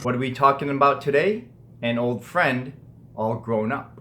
What are we talking about today? An old friend, all grown up.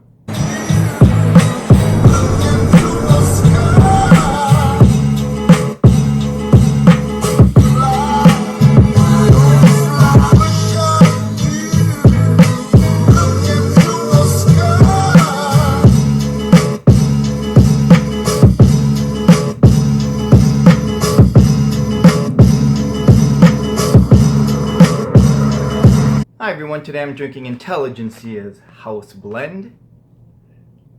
Hi everyone, today I'm drinking Intelligencea's House Blend.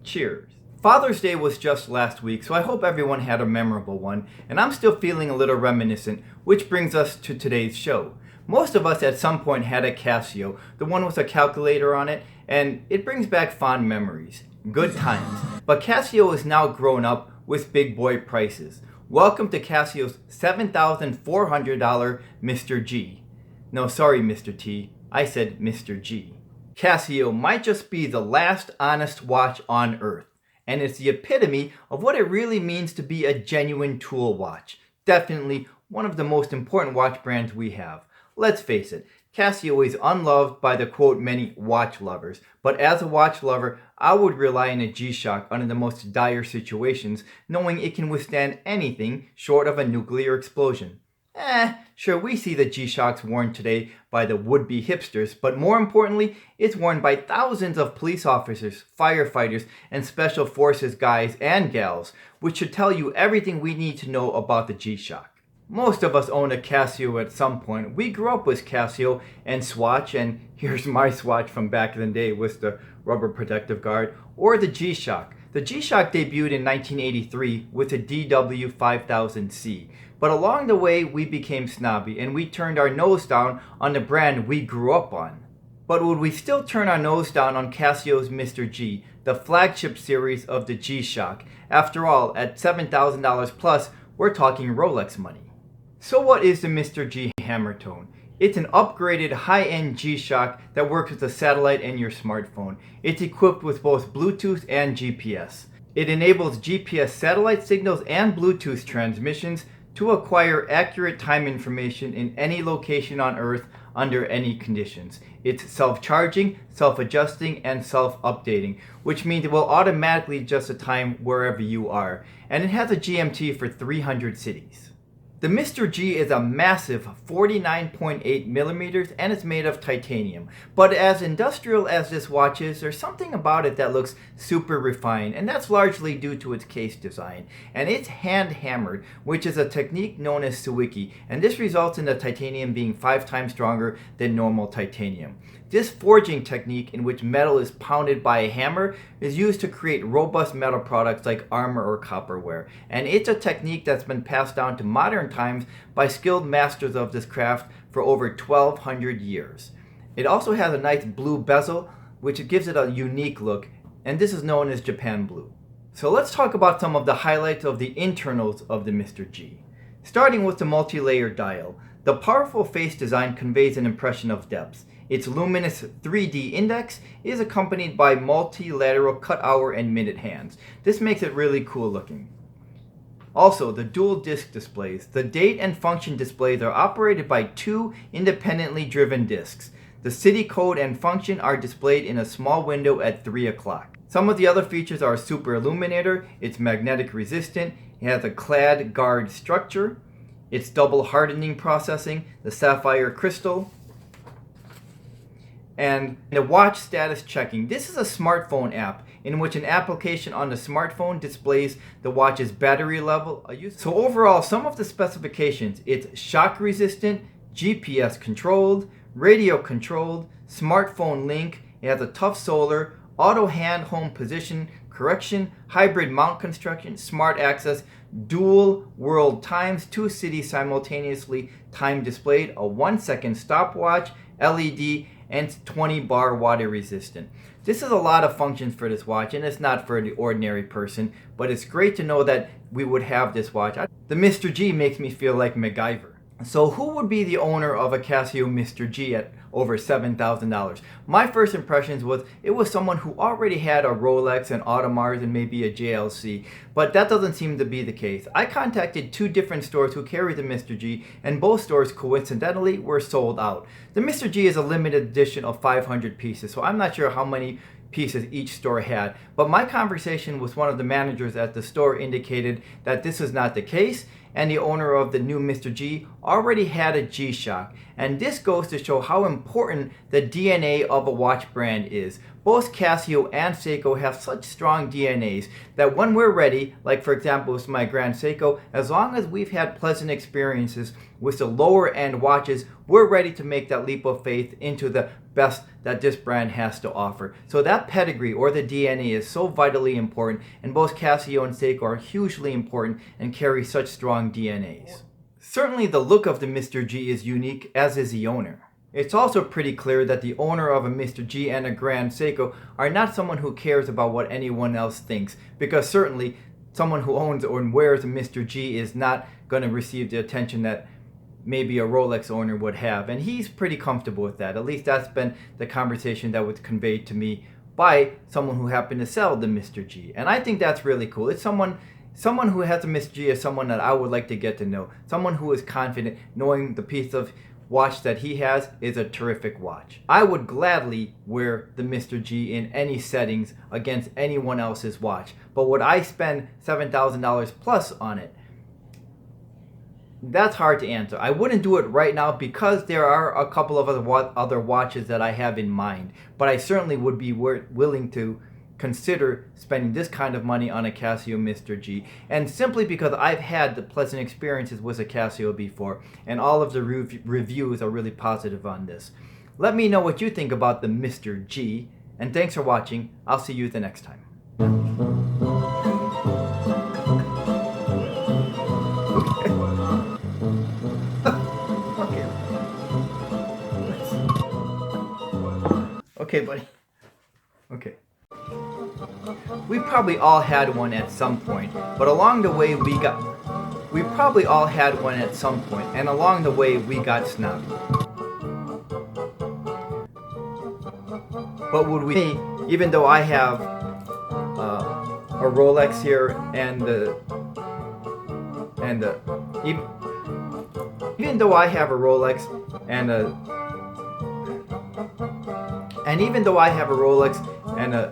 Cheers. Father's Day was just last week, so I hope everyone had a memorable one, and I'm still feeling a little reminiscent, which brings us to today's show. Most of us at some point had a Casio, the one with a calculator on it, and it brings back fond memories. Good times. But Casio is now grown up with big boy prices. Welcome to Casio's $7,400 Mr. G. No, sorry Mr. T. I said Mr. G. Casio might just be the last honest watch on earth, and it's the epitome of what it really means to be a genuine tool watch. Definitely one of the most important watch brands we have. Let's face it, Casio is unloved by the quote many watch lovers, but as a watch lover, I would rely on a G-Shock under the most dire situations, knowing it can withstand anything short of a nuclear explosion. Sure, we see the G-Shocks worn today by the would-be hipsters, but more importantly, it's worn by thousands of police officers, firefighters, and special forces guys and gals, which should tell you everything we need to know about the G-Shock. Most of us own a Casio at some point. We grew up with Casio and Swatch, and here's my Swatch from back in the day with the rubber protective guard, or the G-Shock. The G-Shock debuted in 1983 with the DW5000C. But along the way, we became snobby and we turned our nose down on the brand we grew up on. But would we still turn our nose down on Casio's Mr. G, the flagship series of the G-Shock? After all, at $7,000 plus, we're talking Rolex money. So what is the Mr. G Hammer Tone? It's an upgraded high-end G-Shock that works with a satellite and your smartphone. It's equipped with both Bluetooth and GPS. It enables GPS satellite signals and Bluetooth transmissions to acquire accurate time information in any location on Earth under any conditions. It's self-charging, self-adjusting, and self-updating, which means it will automatically adjust the time wherever you are. And it has a GMT for 300 cities. The Mr. G is a massive 49.8 millimeters and it's made of titanium. But as industrial as this watch is, there's something about it that looks super refined, and that's largely due to its case design. And it's hand hammered, which is a technique known as Sawiki, and this results in the titanium being 5 times stronger than normal titanium. This forging technique, in which metal is pounded by a hammer, is used to create robust metal products like armor or copperware. And it's a technique that's been passed down to modern times by skilled masters of this craft for over 1,200 years. It also has a nice blue bezel, which gives it a unique look, and this is known as Japan Blue. So let's talk about some of the highlights of the internals of the Mr. G. Starting with the multi-layer dial, the powerful face design conveys an impression of depth. Its luminous 3D index is accompanied by multilateral cut hour and minute hands. This makes it really cool looking. Also, the dual disc displays. The date and function displays are operated by 2 independently driven discs. The city code and function are displayed in a small window at 3 o'clock. Some of the other features are super illuminator, it's magnetic resistant, it has a clad guard structure, it's double hardening processing, the sapphire crystal, and the watch status checking. This is a smartphone app in which an application on the smartphone displays the watch's battery level. So overall, some of the specifications: it's shock resistant, GPS controlled, radio controlled, smartphone link, it has a tough solar, auto hand home position correction, hybrid mount construction, smart access, dual world times, 2 cities simultaneously time displayed, a 1-second stopwatch, LED, and 20 bar water resistant. This is a lot of functions for this watch, and it's not for the ordinary person, but it's great to know that we would have this watch. The Mr. G makes me feel like MacGyver. So who would be the owner of a Casio Mr. G at over $7,000? My first impressions was it was someone who already had a Rolex, an Audemars, and maybe a JLC, but that doesn't seem to be the case. I contacted 2 different stores who carry the Mr. G, and both stores coincidentally were sold out. The Mr. G is a limited edition of 500 pieces, so I'm not sure how many pieces each store had, but my conversation with one of the managers at the store indicated that this is not the case, and the owner of the new Mr. G already had a G-Shock. And this goes to show how important the DNA of a watch brand is. Both Casio and Seiko have such strong DNAs that when we're ready, like for example with my Grand Seiko, as long as we've had pleasant experiences with the lower end watches, we're ready to make that leap of faith into the best that this brand has to offer. So that pedigree or the DNA is so vitally important, and both Casio and Seiko are hugely important and carry such strong DNAs. Certainly the look of the Mr. G is unique, as is the owner. It's also pretty clear that the owner of a Mr. G and a Grand Seiko are not someone who cares about what anyone else thinks, because certainly someone who owns or wears a Mr. G is not going to receive the attention that maybe a Rolex owner would have, and he's pretty comfortable with that. At least that's been the conversation that was conveyed to me by someone who happened to sell the Mr. G, and I think that's really cool. It's someone who has a Mr. G is someone that I would like to get to know, someone who is confident knowing the piece of watch that he has is a terrific watch. I would gladly wear the Mr. G in any settings against anyone else's watch, but would I spend $7,000 plus on it? That's hard to answer. I wouldn't do it right now because there are a couple of other watches that I have in mind, but I certainly would be willing to consider spending this kind of money on a Casio Mr. G, and simply because I've had the pleasant experiences with a Casio before, and all of the reviews are really positive on this. Let me know what you think about the Mr. G, and thanks for watching. I'll see you the next time. Okay, buddy. Okay. We probably all had one at some point, but along the way we probably all had one at some point, and along the way we got snobby. But would we, even though I have a Rolex here even though I have a Rolex and even though I have a Rolex and a